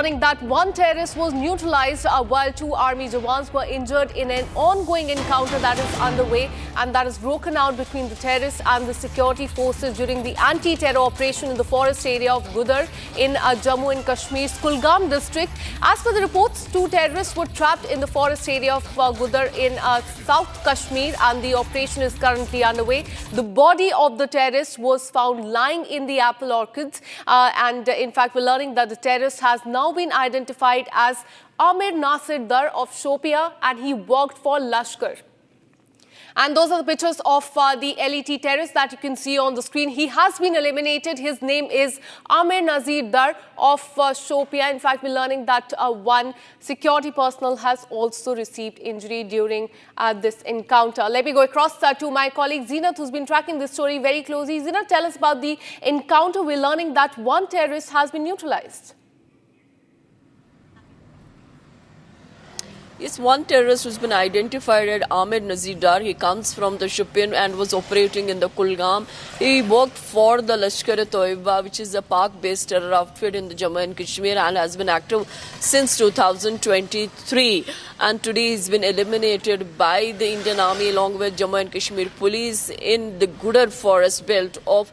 learning that one terrorist was neutralized while two army jawans were injured in an ongoing encounter that is underway and that is broken out between the terrorists and the security forces during the anti-terror operation in the forest area of Gudar in Jammu and Kashmir's Kulgam district. As per the reports, two terrorists were trapped in the forest area of Gudar in South Kashmir and the operation is currently underway. The body of the terrorist was found lying in the apple orchards and in fact we're learning that the terrorist has now been identified as Amir Nasir Dar of Shopia and he worked for Lashkar. And those are the pictures of the LET terrorist that you can see on the screen. He has been eliminated. His name is Amir Nasir Dar of Shopia. In fact, we're learning that one security personnel has also received injury during this encounter. Let me go across to my colleague Zeenat, who's been tracking this story very closely. Zeenat, tell us about the encounter. We're learning that one terrorist has been neutralized. Yes, one terrorist who's been identified as Amir Nasir Dar. He comes from the Shopin and was operating in the Kulgam. He worked for the Lashkar-e-Toiba, which is a Pak-based terror outfit in the Jammu and Kashmir and has been active since 2023. And today he's been eliminated by the Indian Army along with Jammu and Kashmir police in the Gudar forest belt of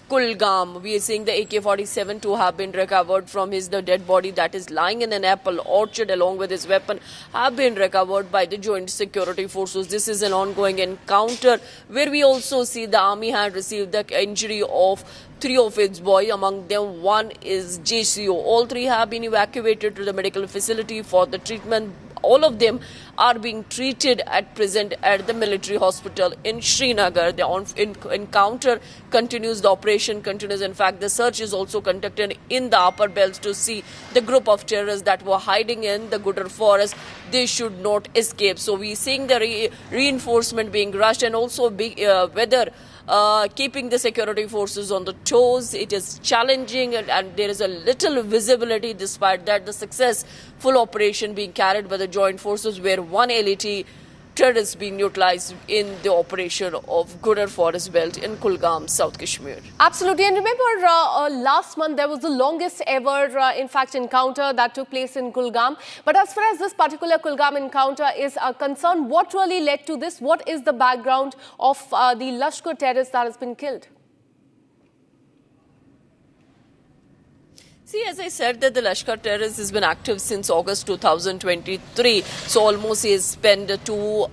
Kulgam. We are seeing the AK-47 to have been recovered from the dead body that is lying in an apple orchard along with his weapon have been recovered by the joint security forces. This is an ongoing encounter where we also see the army had received the injury of three of its boys. Among them, one is JCO. All three have been evacuated to the medical facility for the treatment. All of them are being treated at present at the military hospital in Srinagar. The encounter continues, the operation continues. In fact, the search is also conducted in the upper belts to see the group of terrorists that were hiding in the Gudar forest. They should not escape. So we're seeing the reinforcement being rushed and also whether keeping the security forces on the toes. It is challenging and there is a little visibility. Despite that, the successful operation being carried by the joint forces where one LET terrorist being neutralized in the operation of Gudar forest belt in Kulgam, South Kashmir. Absolutely. And remember, last month there was the longest ever, in fact, encounter that took place in Kulgam. But as far as this particular Kulgam encounter is concerned, what really led to this? What is the background of the Lashkar terrorist that has been killed? See, as I said, that the Lashkar terrorist has been active since August 2023. So almost he has spent 2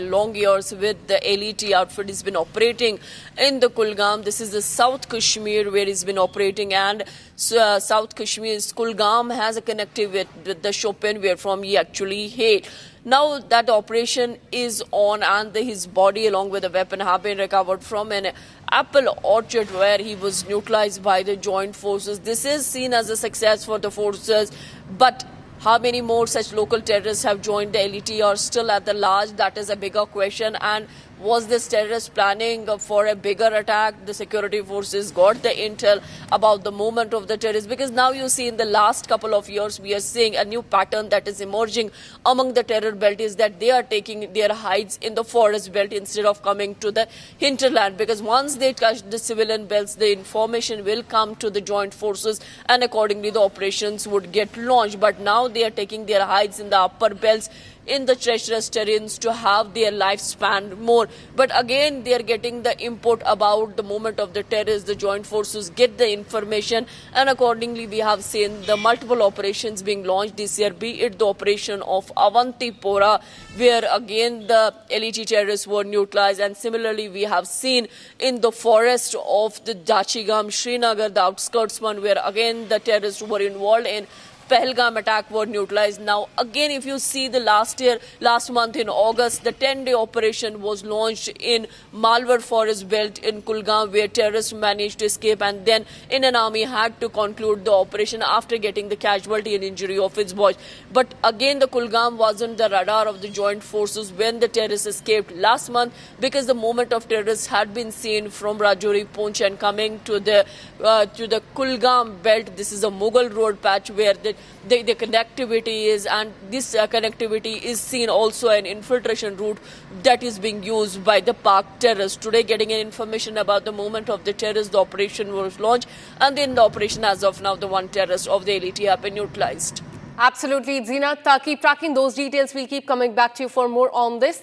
long years with the LET outfit. He's been operating in the Kulgam. This is the South Kashmir where he's been operating, and South Kashmir's Kulgam has a connectivity with the Shopin where from he actually hailed. Now that operation is on and his body along with a weapon have been recovered from an apple orchard where he was neutralized by the joint forces. This is seen as a success for the forces, but how many more such local terrorists have joined the LET or still at the large? That is a bigger question. And was this terrorist planning for a bigger attack? The security forces got the intel about the movement of the terrorists, because now you see in the last couple of years we are seeing a new pattern that is emerging among the terror belt is that they are taking their hides in the forest belt instead of coming to the hinterland, because once they touch the civilian belts, the information will come to the joint forces and accordingly the operations would get launched. But now they are taking their hides in the upper belts in the treacherous terrains to have their lifespan more. But again, they are getting the input about the movement of the terrorists. The joint forces get the information and accordingly we have seen the multiple operations being launched this year, be it the operation of Avantipora where again the LET terrorists were neutralized, and similarly we have seen in the forest of the Dachigam, Srinagar, the outskirts one where again the terrorists were involved in Pahalgam attack were neutralized. Now again, if you see the last month in August, the 10-day operation was launched in Malwar forest belt in Kulgam where terrorists managed to escape, and then Indian Army had to conclude the operation after getting the casualty and injury of its boys. But again, the Kulgam wasn't the radar of the joint forces when the terrorists escaped last month, because the movement of terrorists had been seen from Rajouri, Poonch and coming to the Kulgam belt. This is a Mughal road patch where the the connectivity is, and this connectivity is seen also an infiltration route that is being used by the Park terrorists. Today, getting information about the movement of the terrorists, the operation was launched, and in the operation as of now, the one terrorist of the LET have been neutralized. Absolutely, Zeenat. Keep tracking those details. We'll keep coming back to you for more on this.